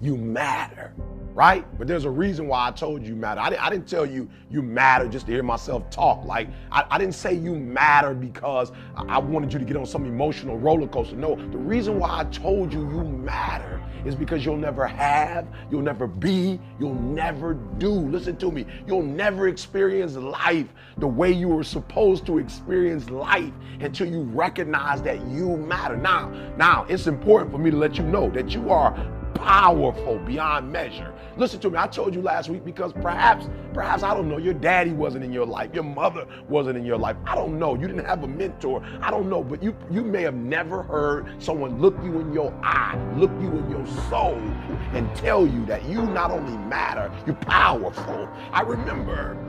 You matter, right? But there's a reason why I told you matter. I didn't tell you you matter just to hear myself talk. Like, I didn't say you matter because I wanted you to get on some emotional roller coaster. No, the reason why I told you you matter is because you'll never have, you'll never be, you'll never do. Listen to me. You'll never experience life the way you were supposed to experience life until you recognize that you matter. Now, it's important for me to let you know that you are powerful beyond measure. Listen to me. I told you last week because perhaps, I don't know, your daddy wasn't in your life. Your mother wasn't in your life. I don't know. You didn't have a mentor. I don't know. But you may have never heard someone look you in your eye, look you in your soul, and tell you that you not only matter, you're powerful. I remember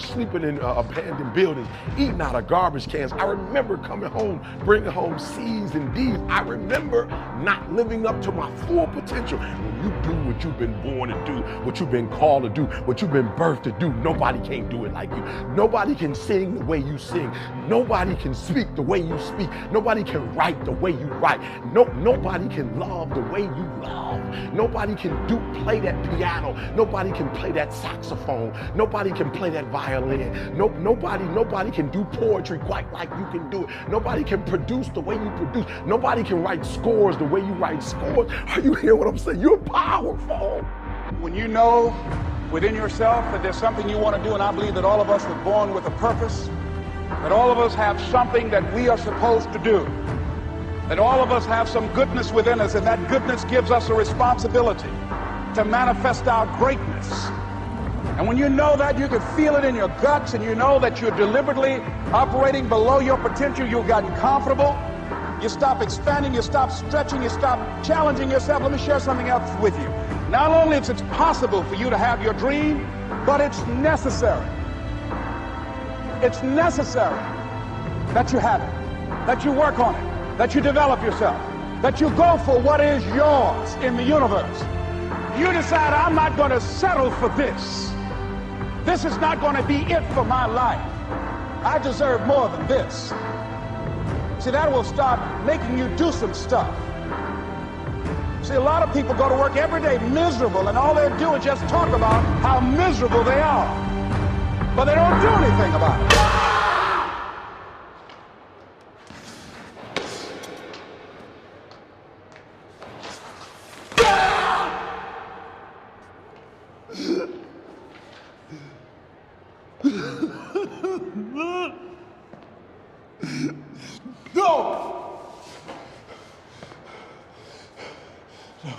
sleeping in abandoned buildings, eating out of garbage cans. I remember coming home, bringing home C's and D's. I remember not living up to my full potential. When you do what you've been born to do, what you've been called to do, what you've been birthed to do, nobody can do it like you. Nobody can sing the way you sing. Nobody can speak the way you speak. Nobody can write the way you write. Nobody can love the way you love. Nobody can play that piano. Nobody can play that saxophone. Nobody can play that violin. Nobody can do poetry quite like you can do it. Nobody can produce the way you produce. Nobody can write scores the way you write scores. Are you hearing what I'm saying? You're powerful. When you know within yourself that there's something you want to do, and I believe that all of us were born with a purpose, that all of us have something that we are supposed to do, that all of us have some goodness within us, and that goodness gives us a responsibility to manifest our greatness. And when you know that, you can feel it in your guts, and you know that you're deliberately operating below your potential. You've gotten comfortable. You stop expanding, you stop stretching, you stop challenging yourself. Let me share something else with you. Not only is it possible for you to have your dream, but it's necessary. It's necessary that you have it, that you work on it, that you develop yourself, that you go for what is yours in the universe. You decide, I'm not going to settle for this. This is not going to be it for my life. I deserve more than this. See, that will start making you do some stuff. See, a lot of people go to work every day miserable, and all they do is just talk about how miserable they are. But they don't do anything about it. No!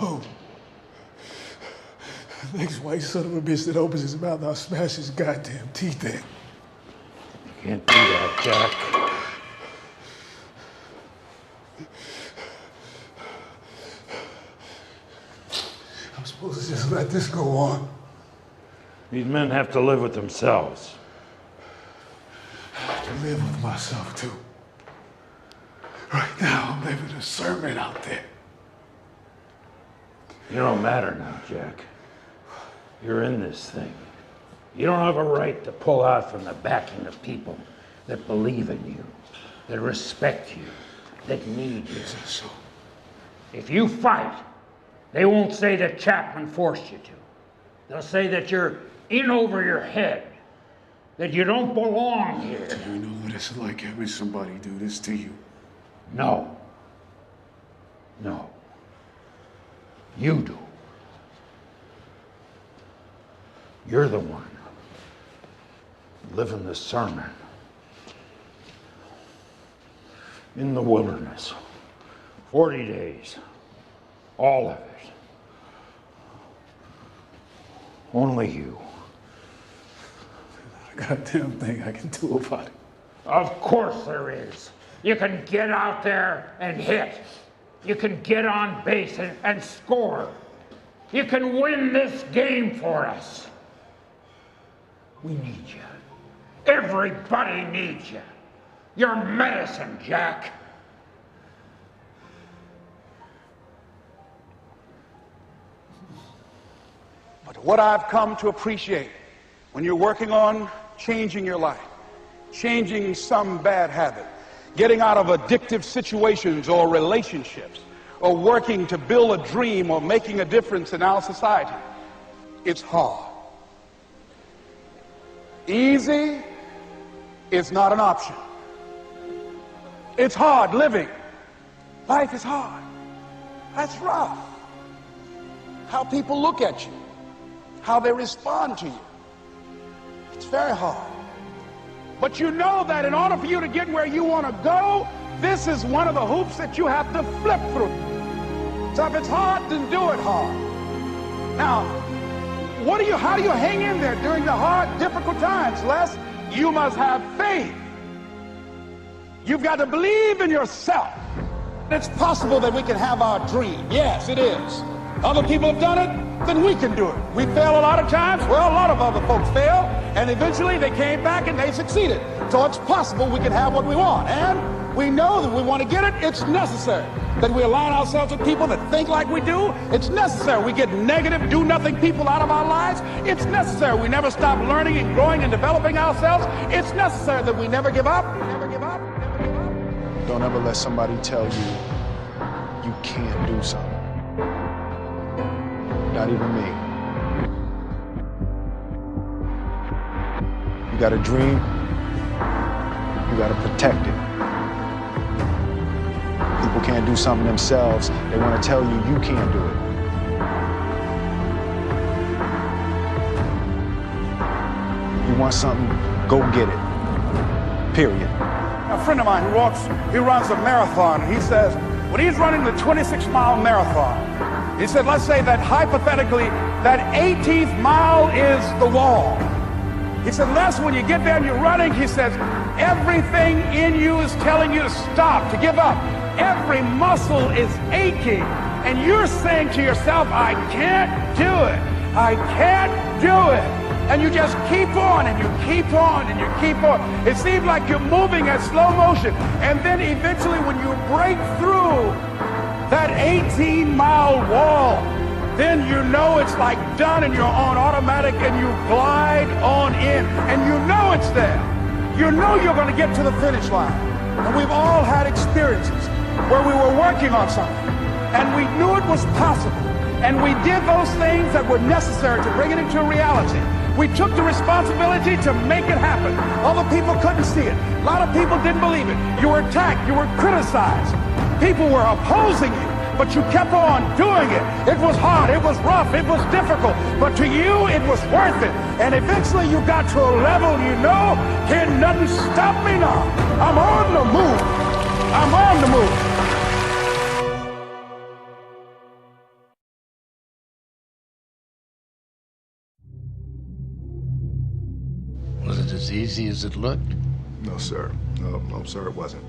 No. The next white son of a bitch that opens his mouth, I'll smash his goddamn teeth in. You can't do that, Jack. I'm supposed to just let this go on. These men have to live with themselves. I have to live with myself, too. Right now, I'm living a sermon out there. You don't matter now, Jack. You're in this thing. You don't have a right to pull out from the backing of people that believe in you, that respect you, that need you. So, if you fight, they won't say that Chapman forced you to. They'll say that you're in over your head, that you don't belong here. do you know what it's like having somebody do this to you? No. No. You do. You're the one living the sermon in the wilderness. 40 days. All of it. Only you. Not a goddamn thing I can do about it. Of course there is. You can get out there and hit. You can get on base and score. You can win this game for us. We need you. Everybody needs you. You're medicine, Jack. But what I've come to appreciate when you're working on changing your life, changing some bad habit, getting out of addictive situations or relationships, or working to build a dream or making a difference in our society, it's hard. Easy is not an option. It's hard living. Life is hard. That's rough. How people look at you, how they respond to you. It's very hard. But you know that in order for you to get where you want to go, this is one of the hoops that you have to flip through. So if it's hard, then do it hard. Now, how do you hang in there during the hard, difficult times? Les, you must have faith. You've got to believe in yourself. It's possible that we can have our dream. Yes, it is. Other people have done it, then we can do it. We fail a lot of times. Well, a lot of other folks fail, and eventually they came back and they succeeded. So it's possible we can have what we want. And we know that we want to get it. It's necessary that we align ourselves with people that think like we do. It's necessary we get negative, do-nothing people out of our lives. It's necessary we never stop learning and growing and developing ourselves. It's necessary that we never give up. Never give up. Never give up. Don't ever let somebody tell you you can't do something. Not even me. You got a dream, you got to protect it. People can't do something themselves. They want to tell you you can't do it. You want something, go get it. Period. A friend of mine he runs a marathon. He says, when he's running the 26-mile marathon, he said, let's say that hypothetically, that 18th mile is the wall. He said, Les, when you get there and you're running, he says, everything in you is telling you to stop, to give up. Every muscle is aching, and you're saying to yourself, I can't do it. I can't do it. And you just keep on, and you keep on, and you keep on. It seems like you're moving at slow motion. And then eventually when you break through that 18-mile wall, then you know it's like done, and you're on automatic, and you glide on in, and you know it's there. You know you're going to get to the finish line. And we've all had experiences where we were working on something, and we knew it was possible, and we did those things that were necessary to bring it into reality. We took the responsibility to make it happen. Other people couldn't see it. A lot of people didn't believe it. You were attacked. You were criticized. People were opposing you, but you kept on doing it. It was hard. It was rough. It was difficult. But to you, it was worth it. And eventually you got to a level you know, can nothing stop me now. I'm on the move. I'm on the move. Was it as easy as it looked? No, sir. No, sir, it wasn't.